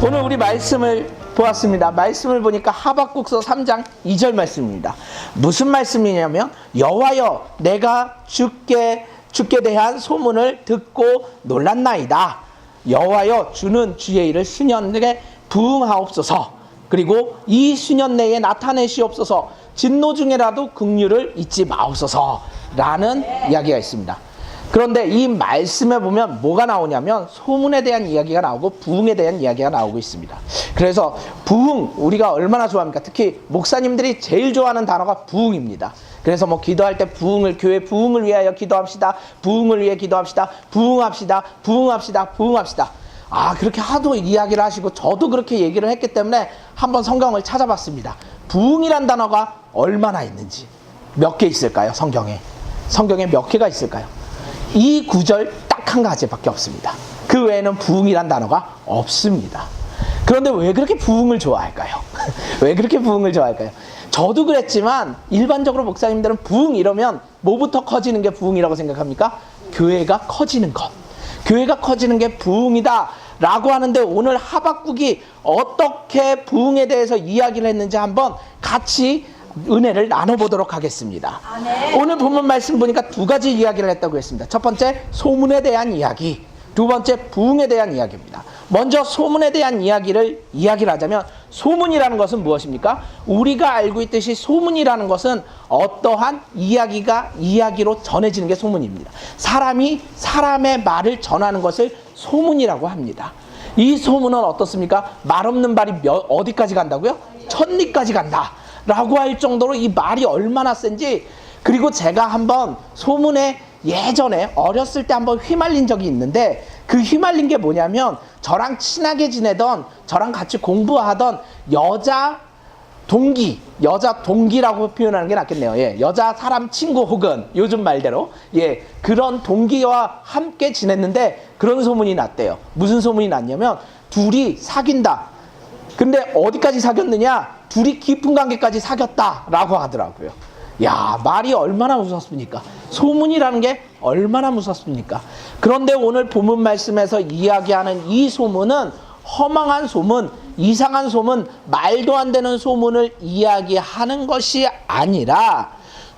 오늘 우리 말씀을 보았습니다. 말씀을 보니까 하박국서 3장 2절 말씀입니다. 무슨 말씀이냐면 여호와여 내가 주께 대한 소문을 듣고 놀랐나이다. 여호와여 주는 주의 일을 수년내에 부응하옵소서. 그리고 이 수년 내에 나타내시옵소서. 진노 중에라도 긍휼을 잊지 마옵소서 라는 이야기가 있습니다. 그런데 이 말씀에 보면 뭐가 나오냐면 소문에 대한 이야기가 나오고 부흥에 대한 이야기가 나오고 있습니다. 그래서 부흥 우리가 얼마나 좋아합니까? 특히 목사님들이 제일 좋아하는 단어가 부흥입니다. 그래서 뭐 기도할 때 부흥을, 교회 부흥을 위하여 기도합시다. 부흥을 위해 기도합시다. 부흥합시다. 부흥합시다. 부흥합시다. 그렇게 하도 이야기를 하시고 저도 그렇게 얘기를 했기 때문에 한번 성경을 찾아봤습니다. 부흥이란 단어가 얼마나 있는지 몇 개 있을까요? 성경에 몇 개가 있을까요? 이 구절 딱 한 가지밖에 없습니다. 그 외에는 부흥이란 단어가 없습니다. 그런데 왜 그렇게 부흥을 좋아할까요? 왜 그렇게 부흥을 좋아할까요? 저도 그랬지만 일반적으로 목사님들은 부흥 이러면 뭐부터 커지는 게 부흥이라고 생각합니까? 교회가 커지는 것. 교회가 커지는 게 부흥이다 라고 하는데 오늘 하박국이 어떻게 부흥에 대해서 이야기를 했는지 한번 같이 은혜를 나눠보도록 하겠습니다. 오늘 본문 말씀 보니까 두 가지 이야기를 했다고 했습니다. 첫 번째 소문에 대한 이야기, 두 번째 부흥에 대한 이야기입니다. 먼저 소문에 대한 이야기를 하자면 소문이라는 것은 무엇입니까? 우리가 알고 있듯이 소문이라는 것은 어떠한 이야기가 이야기로 전해지는 게 소문입니다. 사람이 사람의 말을 전하는 것을 소문이라고 합니다. 이 소문은 어떻습니까? 말 없는 말이 어디까지 간다고요? 천리까지 간다 라고 할 정도로 이 말이 얼마나 센지. 그리고 제가 한번 소문에 예전에 어렸을 때 한번 휘말린 적이 있는데 그 휘말린 게 뭐냐면 저랑 친하게 지내던, 저랑 같이 공부하던 여자 동기라고 표현하는 게 낫겠네요. 여자 사람 친구 혹은 요즘 말대로 그런 동기와 함께 지냈는데 그런 소문이 났대요. 무슨 소문이 났냐면 둘이 사귄다. 근데 어디까지 사귀었느냐? 둘이 깊은 관계까지 사귀었다라고 하더라고요. 야, 말이 얼마나 무섭습니까? 소문이라는 게 얼마나 무섭습니까? 그런데 오늘 본문 말씀에서 이야기하는 이 소문은 허망한 소문, 이상한 소문, 말도 안 되는 소문을 이야기하는 것이 아니라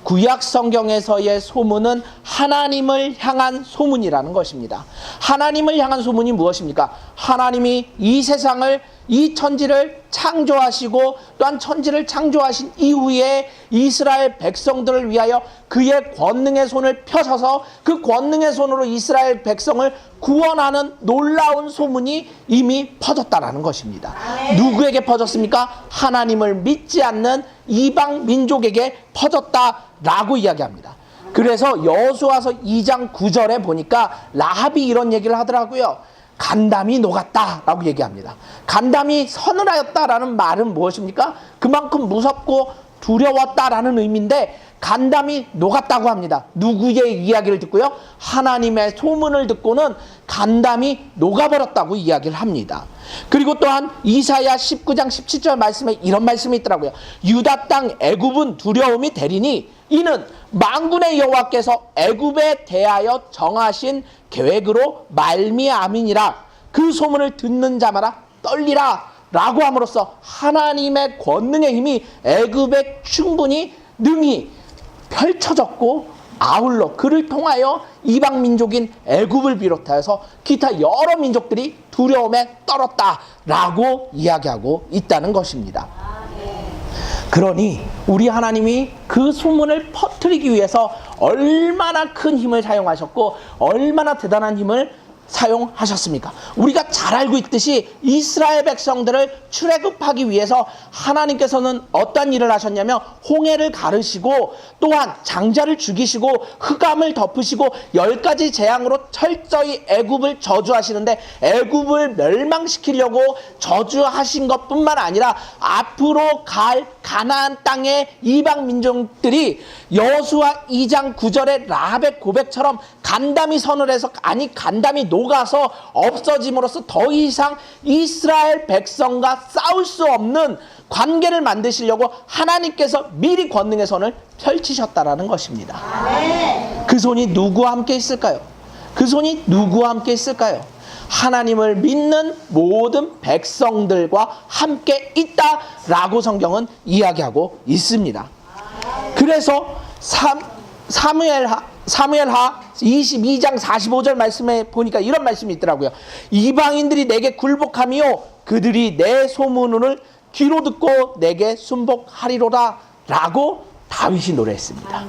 구약 성경에서의 소문은 하나님을 향한 소문이라는 것입니다. 하나님을 향한 소문이 무엇입니까? 하나님이 이 세상을, 이 천지를 창조하시고 또한 천지를 창조하신 이후에 이스라엘 백성들을 위하여 그의 권능의 손을 펴셔서 그 권능의 손으로 이스라엘 백성을 구원하는 놀라운 소문이 이미 퍼졌다라는 것입니다. 누구에게 퍼졌습니까? 하나님을 믿지 않는 이방 민족에게 퍼졌다라고 이야기합니다. 그래서 여호수아서 2장 9절에 보니까 라합이 이런 얘기를 하더라고요. 간담이 녹았다라고 얘기합니다. 간담이 서늘하였다라는 말은 무엇입니까? 그만큼 무섭고 두려웠다라는 의미인데 간담이 녹았다고 합니다. 누구의 이야기를 듣고요? 하나님의 소문을 듣고는 간담이 녹아버렸다고 이야기를 합니다. 그리고 또한 이사야 19장 17절 말씀에 이런 말씀이 있더라고요. 유다 땅 애굽은 두려움이 되리니 이는 만군의 여호와께서 애굽에 대하여 정하신 계획으로 말미암이니라. 그 소문을 듣는 자마다 떨리라 라고 함으로써 하나님의 권능의 힘이 애굽에 충분히 능히 펼쳐졌고 아울러 그를 통하여 이방 민족인 애굽을 비롯하여서 기타 여러 민족들이 두려움에 떨었다라고 이야기하고 있다는 것입니다. 그러니 우리 하나님이 그 소문을 퍼뜨리기 위해서 얼마나 큰 힘을 사용하셨고 얼마나 대단한 힘을 사용하셨습니까? 우리가 잘 알고 있듯이 이스라엘 백성들을 출애굽하기 위해서 하나님께서는 어떤 일을 하셨냐면 홍해를 가르시고 또한 장자를 죽이시고 흑암을 덮으시고 10가지 재앙으로 철저히 애굽을 저주하시는데 애굽을 멸망시키려고 저주하신 것뿐만 아니라 앞으로 갈 가나안 땅의 이방 민족들이 여호수아 2장 9절의 라합의 고백처럼 간담이 서늘해서 간담이 녹아서 없어짐으로써 더 이상 이스라엘 백성과 싸울 수 없는 관계를 만드시려고 하나님께서 미리 권능의 손을 펼치셨다라는 것입니다. 그 손이 누구와 함께 있을까요? 그 손이 누구와 함께 있을까요? 하나님을 믿는 모든 백성들과 함께 있다라고 성경은 이야기하고 있습니다. 그래서 사무엘하 22장 45절 말씀에 보니까 이런 말씀이 있더라고요. 이방인들이 내게 굴복하며 그들이 내 소문을 귀로 듣고 내게 순복하리로다 라고 다윗이 노래했습니다.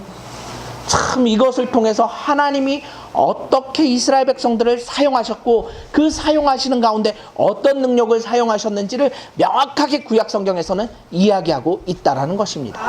참 이것을 통해서 하나님이 어떻게 이스라엘 백성들을 사용하셨고 그 사용하시는 가운데 어떤 능력을 사용하셨는지를 명확하게 구약 성경에서는 이야기하고 있다라는 것입니다.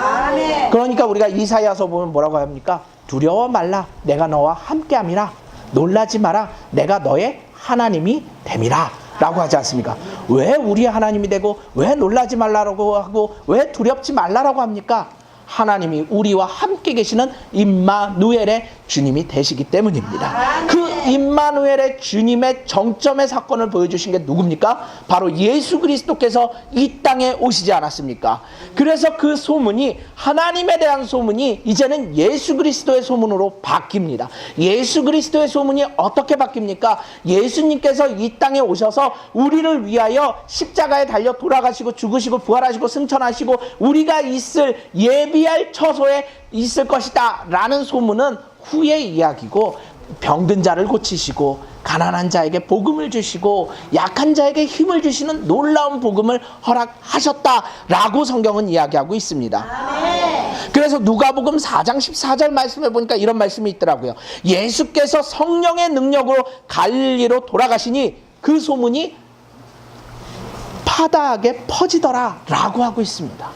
그러니까 우리가 이사야서 보면 뭐라고 합니까? 두려워 말라 내가 너와 함께함이라 놀라지 마라 내가 너의 하나님이 됨이라 라고 하지 않습니까? 왜 우리의 하나님이 되고 왜 놀라지 말라고 하고 왜 두렵지 말라라고 합니까? 하나님이 우리와 함께 계시는 임마누엘의 주님이 되시기 때문입니다. 그 임마누엘의 주님의 정점의 사건을 보여주신 게 누굽니까? 바로 예수 그리스도께서 이 땅에 오시지 않았습니까? 그래서 그 소문이 하나님에 대한 소문이 이제는 예수 그리스도의 소문으로 바뀝니다. 예수 그리스도의 소문이 어떻게 바뀝니까? 예수님께서 이 땅에 오셔서 우리를 위하여 십자가에 달려 돌아가시고 죽으시고 부활하시고 승천하시고 우리가 있을 예비할 처소에 있을 것이다 라는 소문은 후의 이야기고 병든 자를 고치시고 가난한 자에게 복음을 주시고 약한 자에게 힘을 주시는 놀라운 복음을 허락하셨다라고 성경은 이야기하고 있습니다. 그래서 누가복음 4장 14절 말씀에 보니까 이런 말씀이 있더라고요. 예수께서 성령의 능력으로 갈릴리로 돌아가시니 그 소문이 파다하게 퍼지더라 라고 하고 있습니다.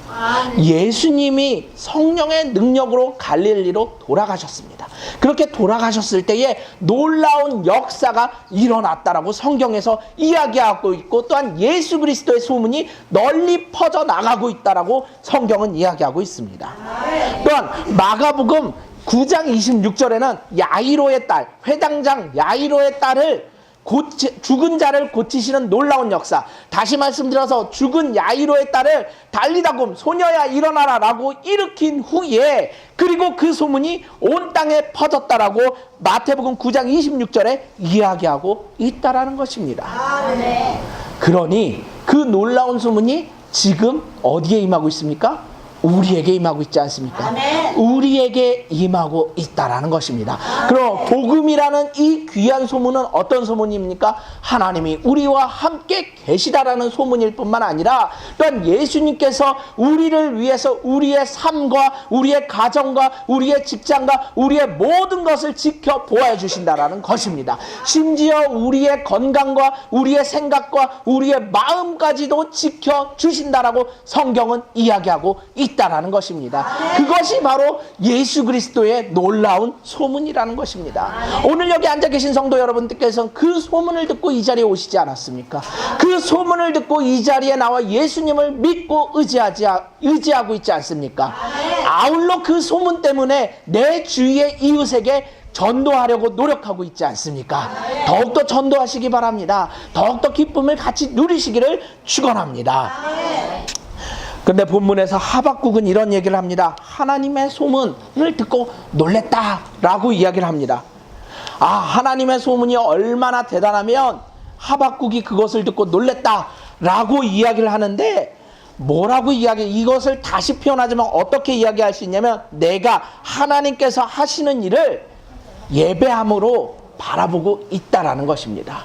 예수님이 성령의 능력으로 갈릴리로 돌아가셨습니다. 그렇게 돌아가셨을 때에 놀라운 역사가 일어났다라고 성경에서 이야기하고 있고 또한 예수 그리스도의 소문이 널리 퍼져 나가고 있다라고 성경은 이야기하고 있습니다. 또한 마가복음 9장 26절에는 야이로의 딸, 회당장 야이로의 딸을 죽은 자를 고치시는 놀라운 역사. 다시 말씀드려서 죽은 야이로의 딸을 달리다굼 소녀야 일어나라 라고 일으킨 후에 그리고 그 소문이 온 땅에 퍼졌다라고 마태복음 9장 26절에 이야기하고 있다라는 것입니다. 그러니 그 놀라운 소문이 지금 어디에 임하고 있습니까? 우리에게 임하고 있지 않습니까? 아멘. 우리에게 임하고 있다라는 것입니다. 그럼 복음이라는 이 귀한 소문은 어떤 소문입니까? 하나님이 우리와 함께 계시다라는 소문일 뿐만 아니라 또한 예수님께서 우리를 위해서 우리의 삶과 우리의 가정과 우리의 직장과 우리의 모든 것을 지켜보아 주신다라는 것입니다. 심지어 우리의 건강과 우리의 생각과 우리의 마음까지도 지켜주신다라고 성경은 이야기하고 있다라는 것입니다. 그것이 바로 예수 그리스도의 놀라운 소문이라는 것입니다. 오늘 여기 앉아 계신 성도 여러분들께서는 그 소문을 듣고 이 자리에 오시지 않았습니까? 그 소문을 듣고 이 자리에 나와 예수님을 믿고 의지하고 있지 않습니까? 아울러 그 소문 때문에 내 주위의 이웃에게 전도하려고 노력하고 있지 않습니까? 더욱더 전도하시기 바랍니다. 더욱더 기쁨을 같이 누리시기를 축원합니다. 근데 본문에서 하박국은 이런 얘기를 합니다. 하나님의 소문을 듣고 놀랬다라고 이야기를 합니다. 하나님의 소문이 얼마나 대단하면 하박국이 그것을 듣고 놀랬다라고 이야기를 하는데 뭐라고 이것을 다시 표현하자면 어떻게 이야기할 수 있냐면 내가 하나님께서 하시는 일을 예배함으로 바라보고 있다라는 것입니다.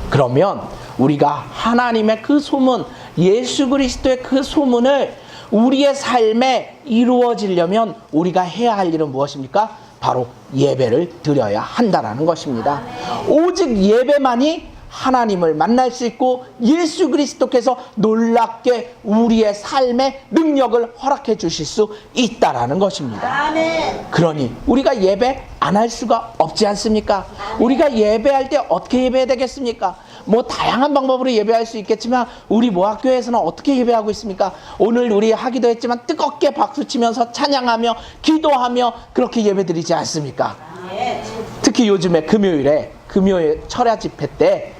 그러면 우리가 하나님의 그 소문, 예수 그리스도의 그 소문을 우리의 삶에 이루어지려면 우리가 해야 할 일은 무엇입니까? 바로 예배를 드려야 한다라는 것입니다. 오직 예배만이 하나님을 만날 수 있고 예수 그리스도께서 놀랍게 우리의 삶에 능력을 허락해 주실 수 있다라는 것입니다. 그러니 우리가 예배 안 할 수가 없지 않습니까? 우리가 예배할 때 어떻게 예배해야 되겠습니까? 다양한 방법으로 예배할 수 있겠지만 우리 모학교에서는 어떻게 예배하고 있습니까? 오늘 우리 하기도 했지만 뜨겁게 박수치면서 찬양하며 기도하며 그렇게 예배드리지 않습니까? 특히 요즘에 금요일 철야 집회 때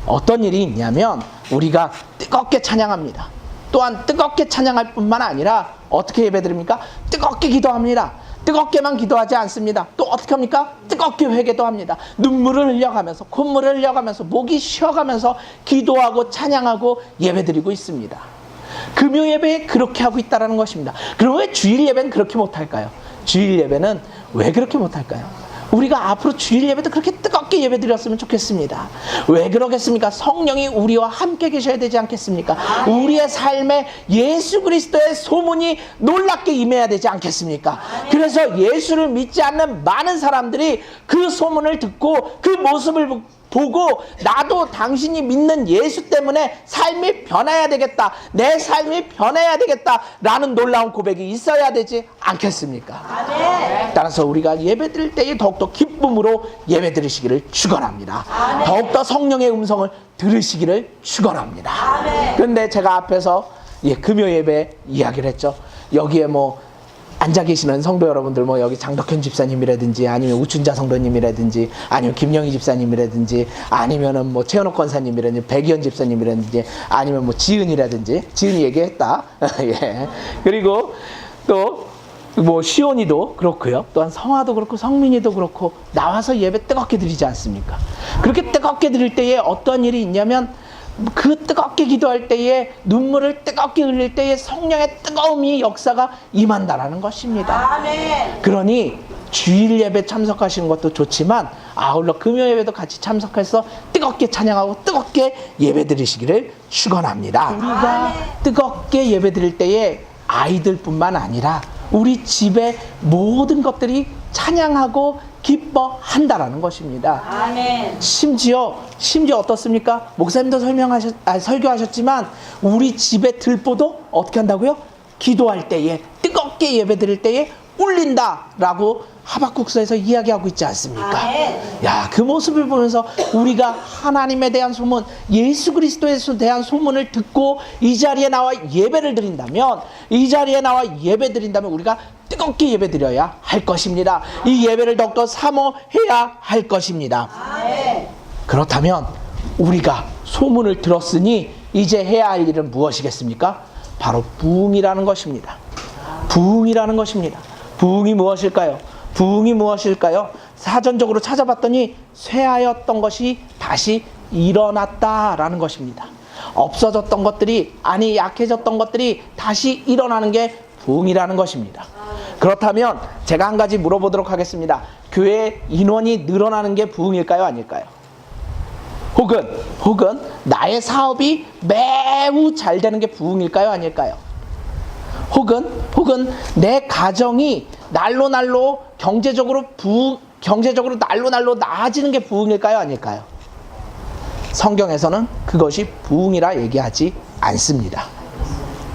어떤 일이 있냐면 우리가 뜨겁게 찬양합니다. 또한 뜨겁게 찬양할 뿐만 아니라 어떻게 예배드립니까? 뜨겁게 기도합니다. 뜨겁게만 기도하지 않습니다. 또 어떻게 합니까? 뜨겁게 회개도 합니다. 눈물을 흘려가면서, 콧물을 흘려가면서, 목이 쉬어가면서 기도하고 찬양하고 예배드리고 있습니다. 금요 예배에 그렇게 하고 있다는 것입니다. 그럼 왜 주일 예배는 그렇게 못할까요? 주일 예배는 왜 그렇게 못할까요? 우리가 앞으로 주일 예배도 그렇게 뜨겁게 예배드렸으면 좋겠습니다. 왜 그러겠습니까? 성령이 우리와 함께 계셔야 되지 않겠습니까? 우리의 삶에 예수 그리스도의 소문이 놀랍게 임해야 되지 않겠습니까? 그래서 예수를 믿지 않는 많은 사람들이 그 소문을 듣고 그 모습을 보고 나도 당신이 믿는 예수 때문에 삶이 변해야 되겠다, 내 삶이 변해야 되겠다 라는 놀라운 고백이 있어야 되지 않겠습니까? 따라서 우리가 예배드릴 때에 더욱더 기쁨으로 예배드리시기를 축원합니다. 더욱더 성령의 음성을 들으시기를 축원합니다. 그런데 제가 앞에서 금요 예배 이야기를 했죠. 여기에 앉아 계시는 성도 여러분들, 여기 장덕현 집사님이라든지, 아니면 우춘자 성도님이라든지, 아니면 김영희 집사님이라든지, 아니면은 최현옥 권사님이라든지, 백이현 집사님이라든지, 아니면 지은이라든지, 지은이 얘기했다. 예. 그리고 또, 시온이도 그렇고요. 또한 성화도 그렇고, 성민이도 그렇고, 나와서 예배 뜨겁게 드리지 않습니까? 그렇게 뜨겁게 드릴 때에 어떤 일이 있냐면, 그 뜨겁게 기도할 때에 눈물을 뜨겁게 흘릴 때에 성령의 뜨거움이 역사가 임한다라는 것입니다. 아멘. 그러니 주일 예배 참석하시는 것도 좋지만 아울러 금요 예배도 같이 참석해서 뜨겁게 찬양하고 뜨겁게 예배드리시기를 축원합니다. 우리가 뜨겁게 예배드릴 때에 아이들뿐만 아니라 우리 집의 모든 것들이 찬양하고 기뻐한다라는 것입니다. 아멘. 심지어 어떻습니까? 목사님도 설교하셨지만 우리 집의 들보도 어떻게 한다고요? 기도할 때에, 뜨겁게 예배드릴 때에 울린다라고 하박국서에서 이야기하고 있지 않습니까? 야, 그 모습을 보면서 우리가 하나님에 대한 소문, 예수 그리스도에 대한 소문을 듣고 이 자리에 나와 예배를 드린다면, 우리가 뜨겁게 예배드려야 할 것입니다. 이 예배를 더욱더 사모해야 할 것입니다. 그렇다면 우리가 소문을 들었으니 이제 해야 할 일은 무엇이겠습니까? 바로 부흥이라는 것입니다. 부흥이라는 것입니다. 부흥이 무엇일까요? 사전적으로 찾아봤더니 쇠하였던 것이 다시 일어났다라는 것입니다. 없어졌던 것들이, 약해졌던 것들이 다시 일어나는 게 부흥이라는 것입니다. 그렇다면 제가 한 가지 물어보도록 하겠습니다. 교회 인원이 늘어나는 게 부흥일까요? 아닐까요? 혹은 나의 사업이 매우 잘 되는 게 부흥일까요? 아닐까요? 혹은 내 가정이 날로 경제적으로 날로 나아지는 게 부흥일까요? 아닐까요? 성경에서는 그것이 부흥이라 얘기하지 않습니다.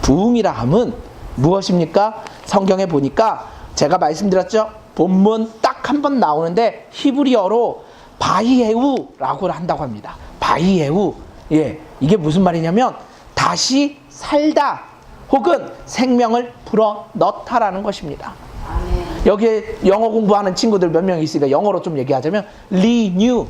부흥이라 함은 무엇입니까? 성경에 보니까 제가 말씀드렸죠. 본문 딱 한 번 나오는데 히브리어로 바이에우라고 한다고 합니다. 바이에우. 이게 무슨 말이냐면 다시 살다 혹은 생명을 불어넣다라는 것입니다. 여기에 영어 공부하는 친구들 몇 명 있으니까 영어로 좀 얘기하자면 renew,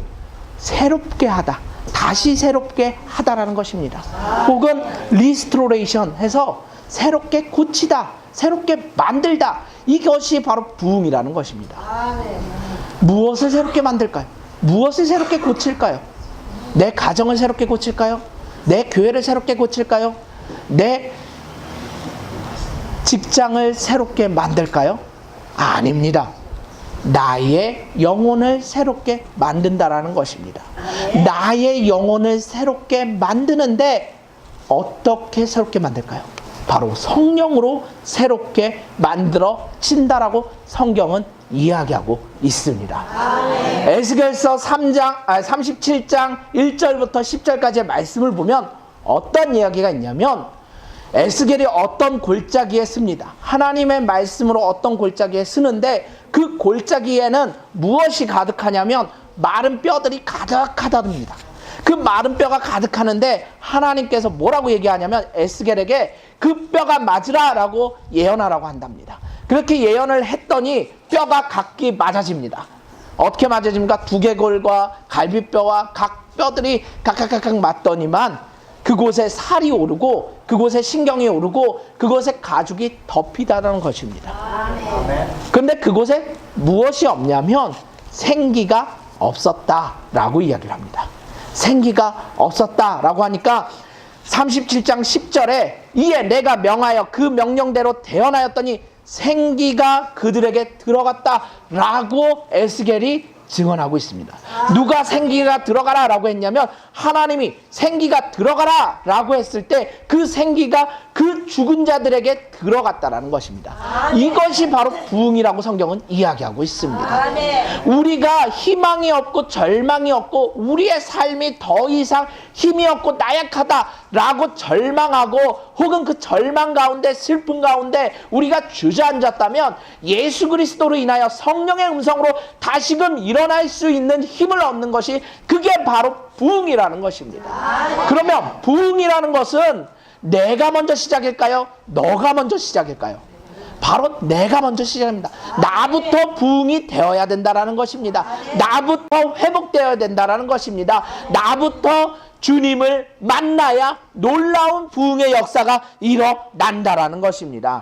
새롭게 하다, 다시 새롭게 하다라는 것입니다. 혹은 restoration 해서 새롭게 고치다, 새롭게 만들다, 이것이 바로 부흥이라는 것입니다. 무엇을 새롭게 만들까요? 무엇을 새롭게 고칠까요? 내 가정을 새롭게 고칠까요? 내 교회를 새롭게 고칠까요? 내 직장을 새롭게 만들까요? 아닙니다. 나의 영혼을 새롭게 만든다라는 것입니다. 나의 영혼을 새롭게 만드는데 어떻게 새롭게 만들까요? 바로 성령으로 새롭게 만들어진다라고 성경은 이야기하고 있습니다. 에스겔서 37장 1절부터 10절까지의 말씀을 보면 어떤 이야기가 있냐면 에스겔이 어떤 골짜기에 씁니다. 하나님의 말씀으로 어떤 골짜기에 쓰는데 그 골짜기에는 무엇이 가득하냐면 마른 뼈들이 가득하답니다. 그 마른 뼈가 가득하는데 하나님께서 뭐라고 얘기하냐면 에스겔에게 그 뼈가 맞으라 라고 예언하라고 한답니다. 그렇게 예언을 했더니 뼈가 각기 맞아집니다. 어떻게 맞아집니까? 두개골과 갈비뼈와 각 뼈들이 각각 맞더니만 그곳에 살이 오르고 그곳에 신경이 오르고 그곳에 가죽이 덮이다라는 것입니다. 아멘. 그런데 그곳에 무엇이 없냐면 생기가 없었다라고 이야기를 합니다. 생기가 없었다라고 하니까 37장 10절에 이에 내가 명하여 그 명령대로 대언하였더니 생기가 그들에게 들어갔다라고 에스겔이 증언하고 있습니다. 누가 생기가 들어가라 라고 했냐면 하나님이 생기가 들어가라 라고 했을 때 그 생기가 그 죽은 자들에게 들어갔다라는 것입니다. 이것이 바로 부흥이라고 성경은 이야기하고 있습니다. 우리가 희망이 없고 절망이 없고 우리의 삶이 더 이상 힘이 없고 나약하다라고 절망하고 혹은 그 절망 가운데 슬픔 가운데 우리가 주저앉았다면 예수 그리스도로 인하여 성령의 음성으로 다시금 일어날 수 있는 힘을 얻는 것이 그게 바로 부흥이라는 것입니다. 그러면 부흥이라는 것은 내가 먼저 시작일까요? 너가 먼저 시작일까요? 바로 내가 먼저 시작합니다. 나부터 부흥이 되어야 된다는 것입니다. 나부터 회복되어야 된다는 것입니다. 나부터 주님을 만나야 놀라운 부흥의 역사가 일어난다는 것입니다.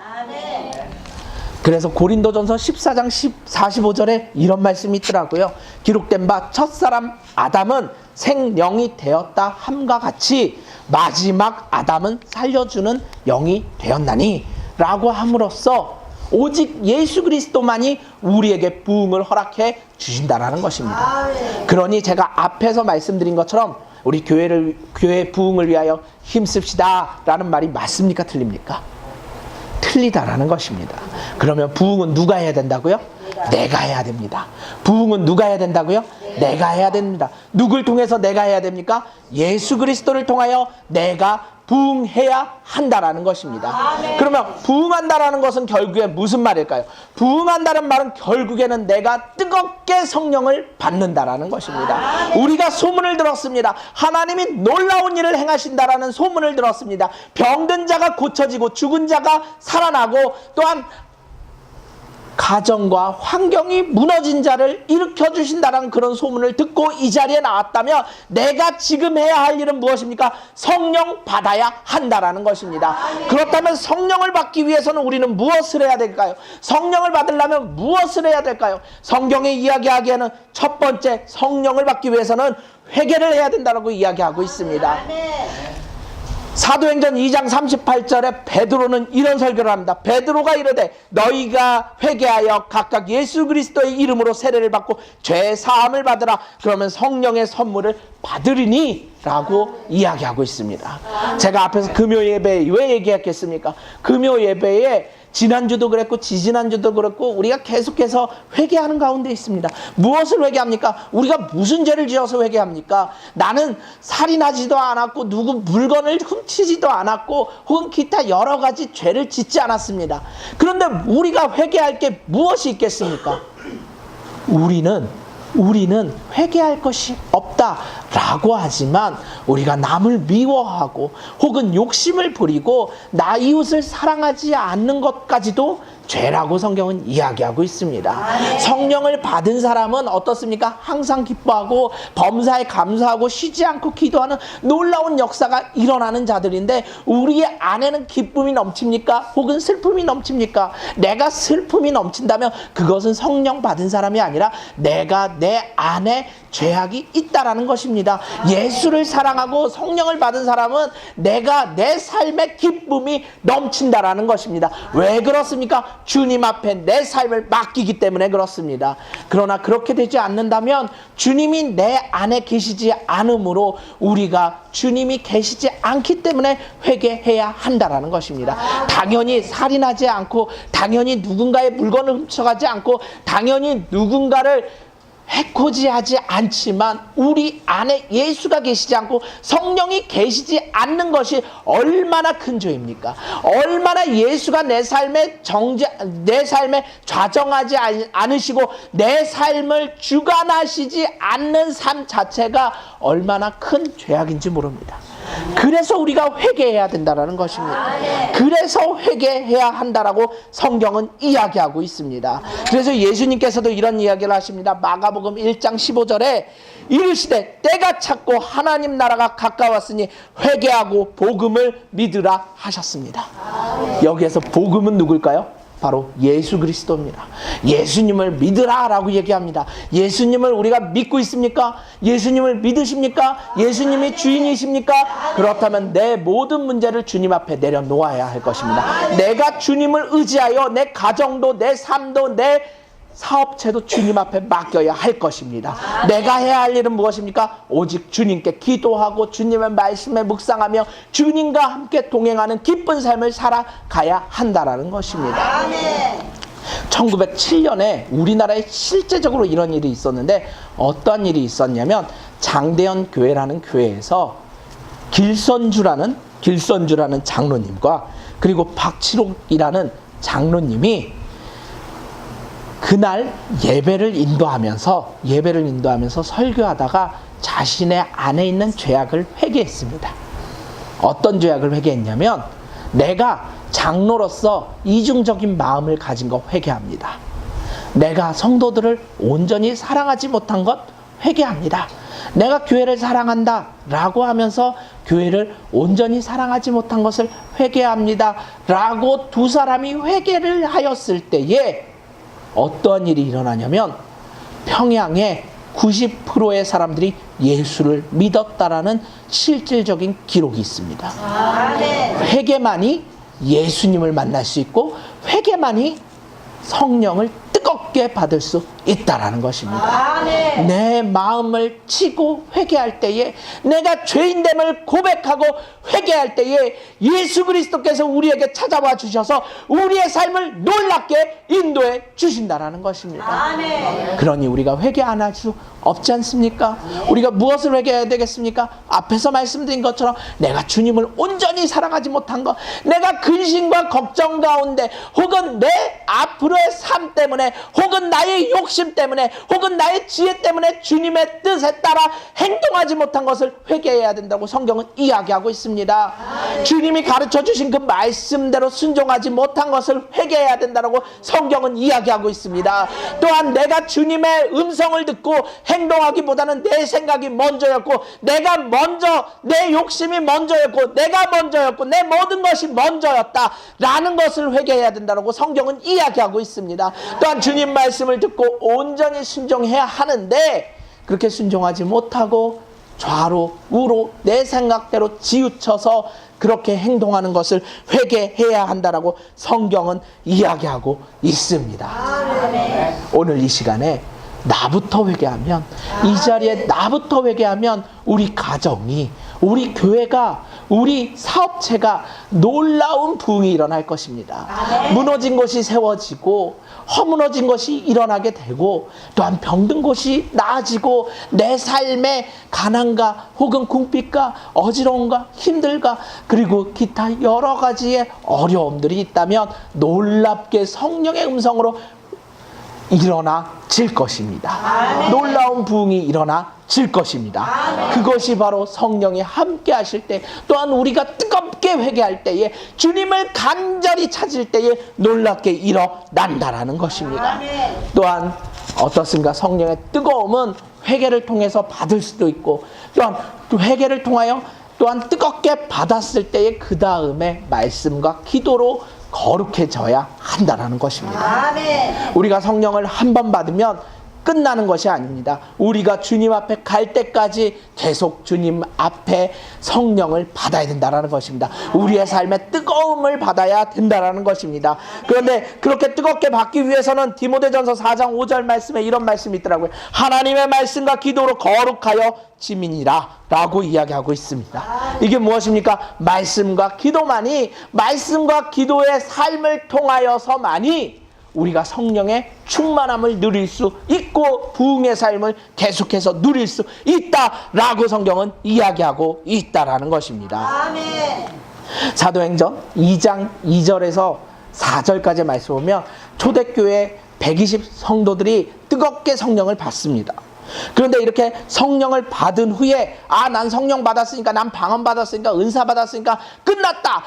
그래서 고린도전서 14장 45절에 이런 말씀이 있더라고요. 기록된 바 첫사람 아담은 생령이 되었다 함과 같이 마지막 아담은 살려주는 영이 되었나니 라고 함으로써 오직 예수 그리스도만이 우리에게 부흥을 허락해 주신다는 것입니다. 그러니 제가 앞에서 말씀드린 것처럼 우리 교회 부흥을 위하여 힘씁시다 라는 말이 맞습니까? 틀립니까? 틀리다라는 것입니다. 그러면 부흥은 누가 해야 된다고요? 내가 해야 됩니다. 부흥은 누가 해야 된다고요? 내가 해야 됩니다. 누굴 통해서 내가 해야 됩니까? 예수 그리스도를 통하여 내가 부흥해야 한다라는 것입니다. 그러면 부흥한다라는 것은 결국에 무슨 말일까요? 부흥한다는 말은 결국에는 내가 뜨겁게 성령을 받는다라는 것입니다. 우리가 소문을 들었습니다. 하나님이 놀라운 일을 행하신다라는 소문을 들었습니다. 병든 자가 고쳐지고 죽은 자가 살아나고 또한 가정과 환경이 무너진 자를 일으켜 주신다는 그런 소문을 듣고 이 자리에 나왔다면 내가 지금 해야 할 일은 무엇입니까? 성령 받아야 한다라는 것입니다. 그렇다면 성령을 받기 위해서는 우리는 무엇을 해야 될까요? 성령을 받으려면 무엇을 해야 될까요? 성경에 이야기하기에는 첫 번째 성령을 받기 위해서는 회개를 해야 된다고 이야기하고 있습니다. 사도행전 2장 38절에 베드로는 이런 설교를 합니다. 베드로가 이르되 너희가 회개하여 각각 예수 그리스도의 이름으로 세례를 받고 죄 사함을 받으라. 그러면 성령의 선물을 받으리니 라고 이야기하고 있습니다. 제가 앞에서 금요 예배에 왜 얘기했겠습니까? 금요 예배에 지난주도 그랬고 지지난주도 그랬고 우리가 계속해서 회개하는 가운데 있습니다. 무엇을 회개합니까? 우리가 무슨 죄를 지어서 회개합니까? 나는 살인하지도 않았고 누구 물건을 훔치지도 않았고 혹은 기타 여러 가지 죄를 짓지 않았습니다. 그런데 우리가 회개할 게 무엇이 있겠습니까? 우리는 회개할 것이 없다라고 하지만 우리가 남을 미워하고 혹은 욕심을 부리고 나 이웃을 사랑하지 않는 것까지도 죄라고 성경은 이야기하고 있습니다. 성령을 받은 사람은 어떻습니까? 항상 기뻐하고 범사에 감사하고 쉬지 않고 기도하는 놀라운 역사가 일어나는 자들인데 우리의 안에는 기쁨이 넘칩니까? 혹은 슬픔이 넘칩니까? 내가 슬픔이 넘친다면 그것은 성령 받은 사람이 아니라 내가 내 안에 죄악이 있다라는 것입니다. 예수를 사랑하고 성령을 받은 사람은 내가 내 삶의 기쁨이 넘친다라는 것입니다. 왜 그렇습니까? 주님 앞에 내 삶을 맡기기 때문에 그렇습니다. 그러나 그렇게 되지 않는다면 주님이 내 안에 계시지 않으므로 우리가 주님이 계시지 않기 때문에 회개해야 한다라는 것입니다. 당연히 살인하지 않고 당연히 누군가의 물건을 훔쳐가지 않고 당연히 누군가를 해코지하지 않지만 우리 안에 예수가 계시지 않고 성령이 계시지 않는 것이 얼마나 큰 죄입니까? 얼마나 예수가 내 삶에 좌정하지 않으시고 내 삶을 주관하시지 않는 삶 자체가 얼마나 큰 죄악인지 모릅니다. 그래서 우리가 회개해야 된다는 것입니다. 그래서 회개해야 한다라고 성경은 이야기하고 있습니다. 그래서 예수님께서도 이런 이야기를 하십니다. 마가복음 1장 15절에 이르시되 때가 찼고 하나님 나라가 가까웠으니 회개하고 복음을 믿으라 하셨습니다. 여기에서 복음은 누굴까요? 바로 예수 그리스도입니다. 예수님을 믿으라라고 얘기합니다. 예수님을 우리가 믿고 있습니까? 예수님을 믿으십니까? 예수님이 주인이십니까? 그렇다면 내 모든 문제를 주님 앞에 내려놓아야 할 것입니다. 내가 주님을 의지하여 내 가정도, 내 삶도, 내 사업체도 주님 앞에 맡겨야 할 것입니다. 내가 해야 할 일은 무엇입니까? 오직 주님께 기도하고 주님의 말씀에 묵상하며 주님과 함께 동행하는 기쁜 삶을 살아가야 한다라는 것입니다. 1907년에 우리나라에 실제적으로 이런 일이 있었는데, 어떤 일이 있었냐면 장대현 교회라는 교회에서 길선주라는 장로님과 그리고 박치록이라는 장로님이 그날 예배를 인도하면서 설교하다가 자신의 안에 있는 죄악을 회개했습니다. 어떤 죄악을 회개했냐면, 내가 장로로서 이중적인 마음을 가진 것 회개합니다. 내가 성도들을 온전히 사랑하지 못한 것 회개합니다. 내가 교회를 사랑한다 라고 하면서 교회를 온전히 사랑하지 못한 것을 회개합니다 라고 두 사람이 회개를 하였을 때에 어떠한 일이 일어나냐면, 평양의 90%의 사람들이 예수를 믿었다라는 실질적인 기록이 있습니다. 회개만이 예수님을 만날 수 있고 회개만이 성령을 뜨겁게 받을 수 있다라는 것입니다. 내 마음을 치고 회개할 때에, 내가 죄인됨을 고백하고 회개할 때에 예수 그리스도께서 우리에게 찾아와 주셔서 우리의 삶을 놀랍게 인도해 주신다라는 것입니다. 그러니 우리가 회개 안 할 수 없지 않습니까? 우리가 무엇을 회개해야 되겠습니까? 앞에서 말씀드린 것처럼 내가 주님을 온전히 사랑하지 못한 것, 내가 근심과 걱정 가운데, 혹은 내 앞으로의 삶 때문에, 혹은 나의 욕심 때문에, 혹은 나의 지혜 때문에 주님의 뜻에 따라 행동하지 못한 것을 회개해야 된다고 성경은 이야기하고 있습니다. 주님이 가르쳐 주신 그 말씀대로 순종하지 못한 것을 회개해야 된다고 성경은 이야기하고 있습니다. 또한 내가 주님의 음성을 듣고 행동하기보다는 내 생각이 먼저였고, 내 욕심이 먼저였고, 내가 먼저였고, 내 모든 것이 먼저였다 라는 것을 회개해야 된다고 성경은 이야기하고 있습니다. 또한 주님 말씀을 듣고 온전히 순종해야 하는데, 그렇게 순종하지 못하고 좌로 우로 내 생각대로 치우쳐서 그렇게 행동하는 것을 회개해야 한다라고 성경은 이야기하고 있습니다. 오늘 이 시간에 나부터 회개하면, 이 자리에 나부터 회개하면 우리 가정이, 우리 교회가, 우리 사업체가 놀라운 부흥이 일어날 것입니다. 무너진 것이 세워지고 허무너진 것이 일어나게 되고, 또한 병든 것이 나아지고, 내 삶에 가난과 혹은 궁핍과 어지러움과 힘들과 그리고 기타 여러 가지의 어려움들이 있다면 놀랍게 성령의 음성으로 일어나질 것입니다. 놀라운 부흥이 일어나질 것입니다. 그것이 바로 성령이 함께 하실 때, 또한 우리가 뜨겁게 회개할 때에, 주님을 간절히 찾을 때에 놀랍게 일어난다라는 것입니다. 또한 어떻습니까? 성령의 뜨거움은 회개를 통해서 받을 수도 있고, 또한 회개를 통하여 또한 뜨겁게 받았을 때에 그 다음에 말씀과 기도로 거룩해져야 한다는 것입니다. 우리가 성령을 한 번 받으면 끝나는 것이 아닙니다. 우리가 주님 앞에 갈 때까지 계속 주님 앞에 성령을 받아야 된다는 것입니다. 우리의 삶에 뜨거움을 받아야 된다는 것입니다. 그런데 그렇게 뜨겁게 받기 위해서는 디모데전서 4장 5절 말씀에 이런 말씀이 있더라고요. 하나님의 말씀과 기도로 거룩하여 지민이라 라고 이야기하고 있습니다. 이게 무엇입니까? 말씀과 기도만이, 말씀과 기도의 삶을 통하여서만이 우리가 성령의 충만함을 누릴 수 있고 부흥의 삶을 계속해서 누릴 수 있다라고 성경은 이야기하고 있다라는 것입니다. 아멘. 사도행전 2장 2절에서 4절까지 말씀 보면 초대교회 120 성도들이 뜨겁게 성령을 받습니다. 그런데 이렇게 성령을 받은 후에, 난 성령 받았으니까, 난 방언 받았으니까, 은사 받았으니까 끝났다,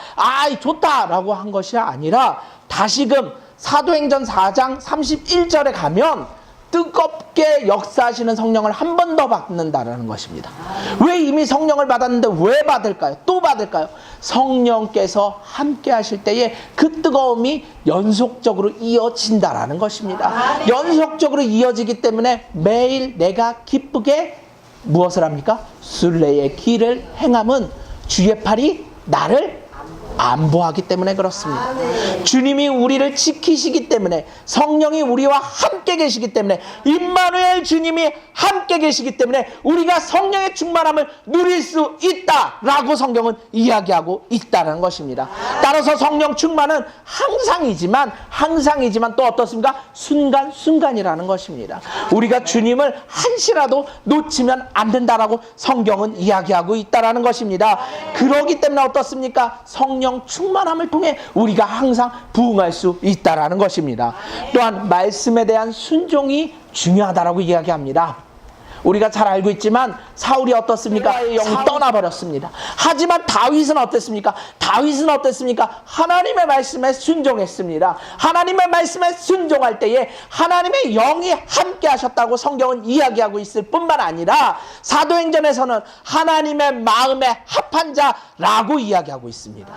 좋다 라고 한 것이 아니라, 다시금 사도행전 4장 31절에 가면 뜨겁게 역사하시는 성령을 한 번 더 받는다라는 것입니다. 왜 이미 성령을 받았는데 왜 받을까요? 또 받을까요? 성령께서 함께 하실 때에 그 뜨거움이 연속적으로 이어진다라는 것입니다. 연속적으로 이어지기 때문에 매일 내가 기쁘게 무엇을 합니까? 순례의 길을 행함은 주의 팔이 나를 안보하기 때문에 그렇습니다. 주님이 우리를 지키시기 때문에, 성령이 우리와 함께 계시기 때문에, 임마누엘 주님이 함께 계시기 때문에 우리가 성령의 충만함을 누릴 수 있다라고 성경은 이야기하고 있다는 것입니다. 따라서 성령 충만은 항상이지만 또 어떻습니까? 순간순간이라는 것입니다. 우리가 주님을 한시라도 놓치면 안 된다라고 성경은 이야기하고 있다는 것입니다. 그러기 때문에 어떻습니까? 성령 충만함을 통해 우리가 항상 부응할 수 있다라는 것입니다. 또한 말씀에 대한 순종이 중요하다라고 이야기합니다. 우리가 잘 알고 있지만 사울이 어떻습니까? 영이 떠나버렸습니다. 하지만 다윗은 어땠습니까? 하나님의 말씀에 순종했습니다. 하나님의 말씀에 순종할 때에 하나님의 영이 함께 하셨다고 성경은 이야기하고 있을 뿐만 아니라 사도행전에서는 하나님의 마음에 합한 자라고 이야기하고 있습니다.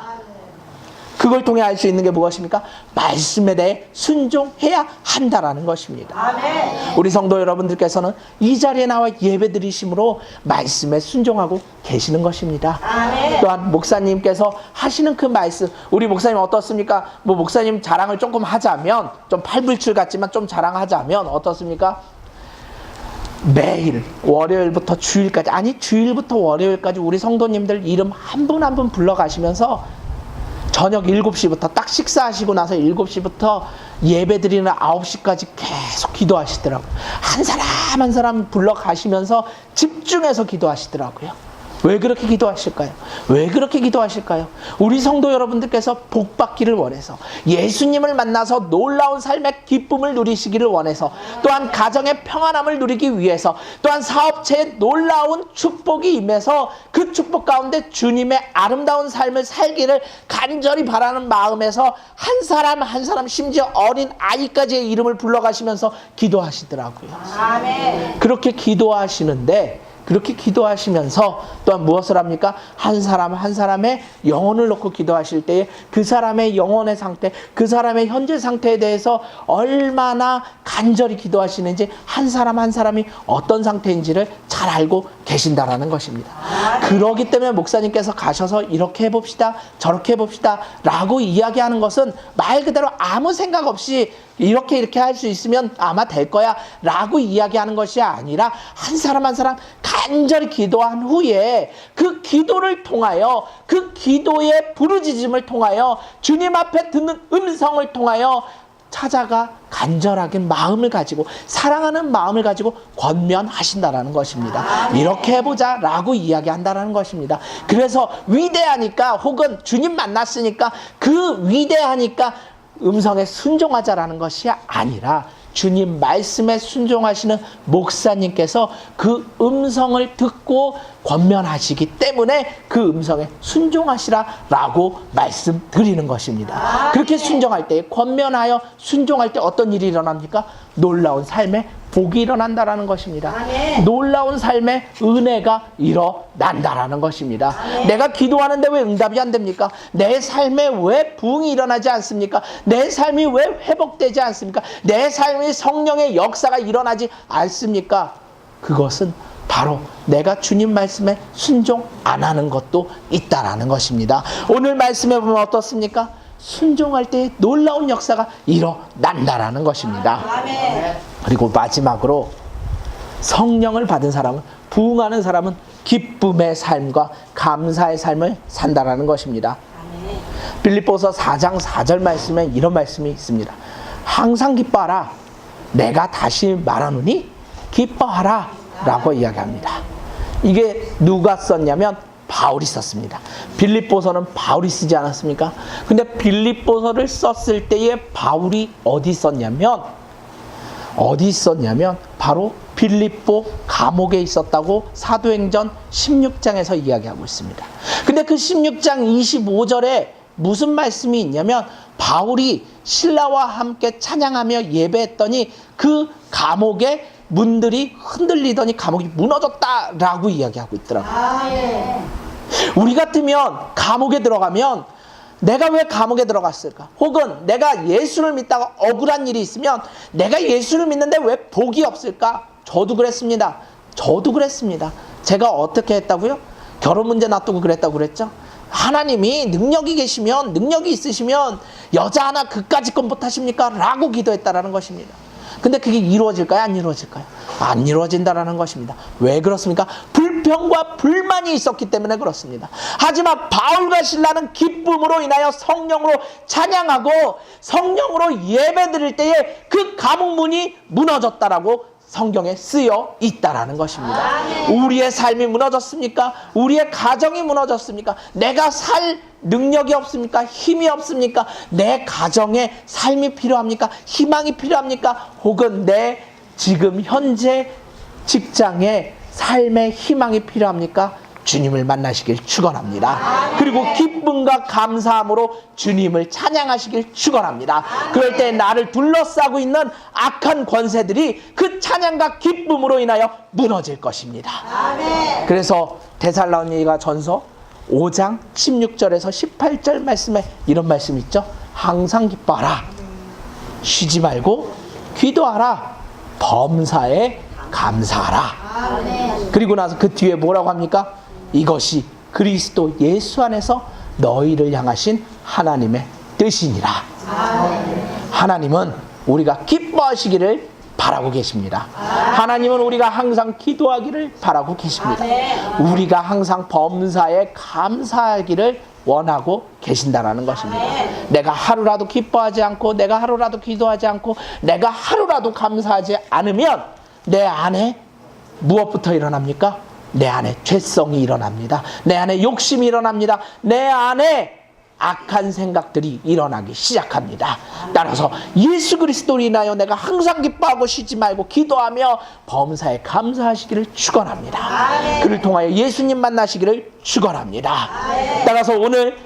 그걸 통해 알 수 있는 게 무엇입니까? 말씀에 대해 순종해야 한다라는 것입니다. 아멘. 우리 성도 여러분들께서는 이 자리에 나와 예배 드리심으로 말씀에 순종하고 계시는 것입니다. 아멘. 또한 목사님께서 하시는 그 말씀, 우리 목사님 어떻습니까? 목사님 자랑을 조금 하자면, 좀 팔불출 같지만 좀 자랑하자면 어떻습니까? 매일 월요일부터 주일까지, 주일부터 월요일까지 우리 성도님들 이름 한 분 한 분 불러가시면서 저녁 7시부터 딱 식사하시고 나서 7시부터 예배 드리는 9시까지 계속 기도하시더라고요. 한 사람 한 사람 불러가시면서 집중해서 기도하시더라고요. 왜 그렇게 기도하실까요? 우리 성도 여러분들께서 복받기를 원해서, 예수님을 만나서 놀라운 삶의 기쁨을 누리시기를 원해서, 또한 가정의 평안함을 누리기 위해서, 또한 사업체에 놀라운 축복이 임해서 그 축복 가운데 주님의 아름다운 삶을 살기를 간절히 바라는 마음에서 한 사람 한 사람, 심지어 어린 아이까지의 이름을 불러가시면서 기도하시더라고요. 아멘. 그렇게 기도하시면서 또한 무엇을 합니까? 한 사람 한 사람의 영혼을 놓고 기도하실 때에 그 사람의 영혼의 상태, 그 사람의 현재 상태에 대해서 얼마나 간절히 기도하시는지, 한 사람 한 사람이 어떤 상태인지를 잘 알고 계신다라는 것입니다. 그러기 때문에 목사님께서 가셔서 이렇게 해봅시다, 저렇게 해봅시다 라고 이야기하는 것은 말 그대로 아무 생각 없이 이렇게 할 수 있으면 아마 될 거야 라고 이야기하는 것이 아니라, 한 사람 한 사람 간절히 기도한 후에 그 기도를 통하여, 그 기도의 부르짖음을 통하여, 주님 앞에 듣는 음성을 통하여 찾아가 간절하게 마음을 가지고, 사랑하는 마음을 가지고 권면하신다라는 것입니다. 이렇게 해보자 라고 이야기한다는 것입니다. 그래서 위대하니까, 혹은 주님 만났으니까 그 위대하니까 음성에 순종하자라는 것이 아니라, 주님 말씀에 순종하시는 목사님께서 그 음성을 듣고 권면하시기 때문에 그 음성에 순종하시라라고 말씀드리는 것입니다. 그렇게 순종할 때, 권면하여 순종할 때 어떤 일이 일어납니까? 놀라운 삶의 복이 일어난다라는 것입니다. 놀라운 삶의 은혜가 일어난다라는 것입니다. 내가 기도하는데 왜 응답이 안 됩니까? 내 삶에 왜 부흥이 일어나지 않습니까? 내 삶이 왜 회복되지 않습니까? 내 삶의 성령의 역사가 일어나지 않습니까? 그것은 바로 내가 주님 말씀에 순종 안 하는 것도 있다라는 것입니다. 오늘 말씀에 보면 어떻습니까? 순종할 때 놀라운 역사가 일어난다라는 것입니다. 그리고 마지막으로, 성령을 받은 사람은, 부흥하는 사람은 기쁨의 삶과 감사의 삶을 산다라는 것입니다. 빌립보서 4장 4절 말씀에 이런 말씀이 있습니다. 항상 기뻐하라. 내가 다시 말하노니 기뻐하라 라고 이야기합니다. 이게 누가 썼냐면 바울이 썼습니다. 빌립보서는 바울이 쓰지 않았습니까? 근데 빌립보서를 썼을 때에 바울이 어디 썼냐면 바로 빌립보 감옥에 있었다고 사도행전 16장에서 이야기하고 있습니다. 근데 그 16장 25절에 무슨 말씀이 있냐면, 바울이 신라와 함께 찬양하며 예배했더니 그 감옥의 문들이 흔들리더니 감옥이 무너졌다라고 이야기하고 있더라고요. 우리 같으면 감옥에 들어가면 내가 왜 감옥에 들어갔을까? 혹은 내가 예수를 믿다가 억울한 일이 있으면 내가 예수를 믿는데 왜 복이 없을까? 저도 그랬습니다. 제가 어떻게 했다고요? 결혼 문제 놔두고 그랬다고 그랬죠? 하나님이 능력이 계시면, 능력이 있으시면 여자 하나 그까짓 건 못하십니까? 라고 기도했다라는 것입니다. 근데 그게 이루어질까요? 안 이루어질까요? 안 이루어진다라는 것입니다. 왜 그렇습니까? 불평과 불만이 있었기 때문에 그렇습니다. 하지만 바울과 실라는 기쁨으로 인하여 성령으로 찬양하고 성령으로 예배 드릴 때에 그 감옥문이 무너졌다라고 성경에 쓰여 있다라는 것입니다. 우리의 삶이 무너졌습니까? 우리의 가정이 무너졌습니까? 내가 살 능력이 없습니까? 힘이 없습니까? 내 가정에 삶이 필요합니까? 희망이 필요합니까? 혹은 내 지금 현재 직장에 삶의 희망이 필요합니까? 주님을 만나시길 축원합니다. 그리고 기쁨과 감사함으로 주님을 찬양하시길 축원합니다. 그럴 때 나를 둘러싸고 있는 악한 권세들이 그 찬양과 기쁨으로 인하여 무너질 것입니다. 그래서 데살로니가 전서 5장 16절에서 18절 말씀에 이런 말씀 있죠. 항상 기뻐하라. 쉬지 말고 기도하라. 범사에 감사하라. 그리고 나서 그 뒤에 뭐라고 합니까? 이것이 그리스도 예수 안에서 너희를 향하신 하나님의 뜻이니라. 하나님은 우리가 기뻐하시기를 바라고 계십니다. 하나님은 우리가 항상 기도하기를 바라고 계십니다. 우리가 항상 범사에 감사하기를 원하고 계신다라는 것입니다. 내가 하루라도 기뻐하지 않고, 내가 하루라도 기도하지 않고, 내가 하루라도 감사하지 않으면 내 안에 무엇부터 일어납니까? 내 안에 죄성이 일어납니다. 내 안에 욕심이 일어납니다. 내 안에 악한 생각들이 일어나기 시작합니다. 따라서 예수 그리스도로 인하여 내가 항상 기뻐하고 쉬지 말고 기도하며 범사에 감사하시기를 축원합니다. 그를 통하여 예수님 만나시기를 축원합니다. 따라서 오늘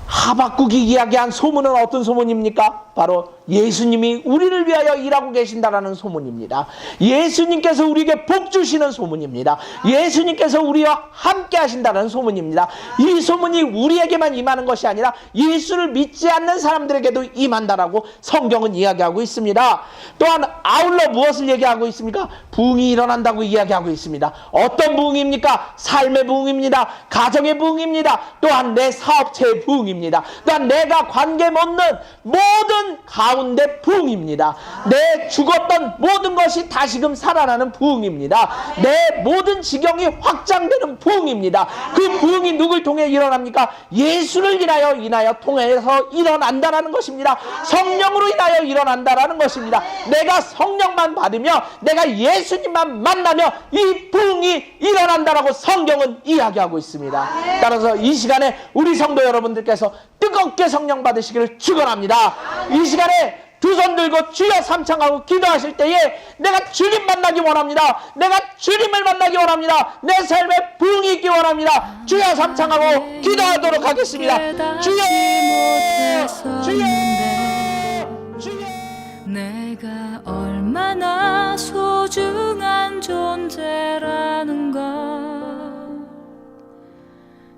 하박국이 이야기한 소문은 어떤 소문입니까? 바로 예수님이 우리를 위하여 일하고 계신다라는 소문입니다. 예수님께서 우리에게 복 주시는 소문입니다. 예수님께서 우리와 함께 하신다는 소문입니다. 이 소문이 우리에게만 임하는 것이 아니라 예수를 믿지 않는 사람들에게도 임한다라고 성경은 이야기하고 있습니다. 또한 아울러 무엇을 얘기하고 있습니까? 부흥이 일어난다고 이야기하고 있습니다. 어떤 부흥입니까? 삶의 부흥입니다. 가정의 부흥입니다. 또한 내 사업체의 부흥입니다. 또한 내가 관계 맺는 모든 가운데 부흥입니다. 내 죽었던 모든 것이 다시금 살아나는 부흥입니다. 내 모든 지경이 확장되는 부흥입니다. 그 부흥이 누굴 통해 일어납니까? 예수를 인하여 통해서 일어난다라는 것입니다. 성령으로 인하여 일어난다라는 것입니다. 내가 성령만 받으며 내가 예수님만 만나며 이 부흥이 일어난다라고 성경은 이야기하고 있습니다. 따라서 이 시간에 우리 성도 여러분들께서 뜨겁게 성령 받으시기를 축원합니다. 이 시간에 두 손 들고 주여 삼창하고 기도하실 때에 내가 주님 만나기 원합니다. 내가 주님을 만나기 원합니다. 내 삶에 부흥이 있기 원합니다. 주여 삼창하고 기도하도록 하겠습니다. 주여, 주여, 주여. 내가 얼마나 소중한 존재라는 걸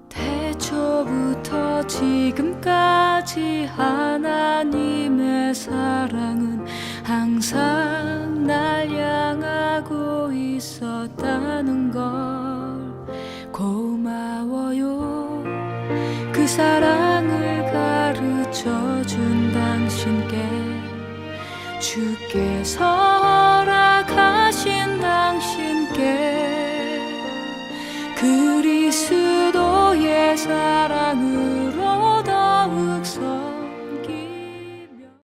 태초부터 지금까지 하나님의 사랑은 항상 날 향하고 있었다는 걸 고마워요. 그 사랑을 가르쳐준 당신께 주께서 허락하신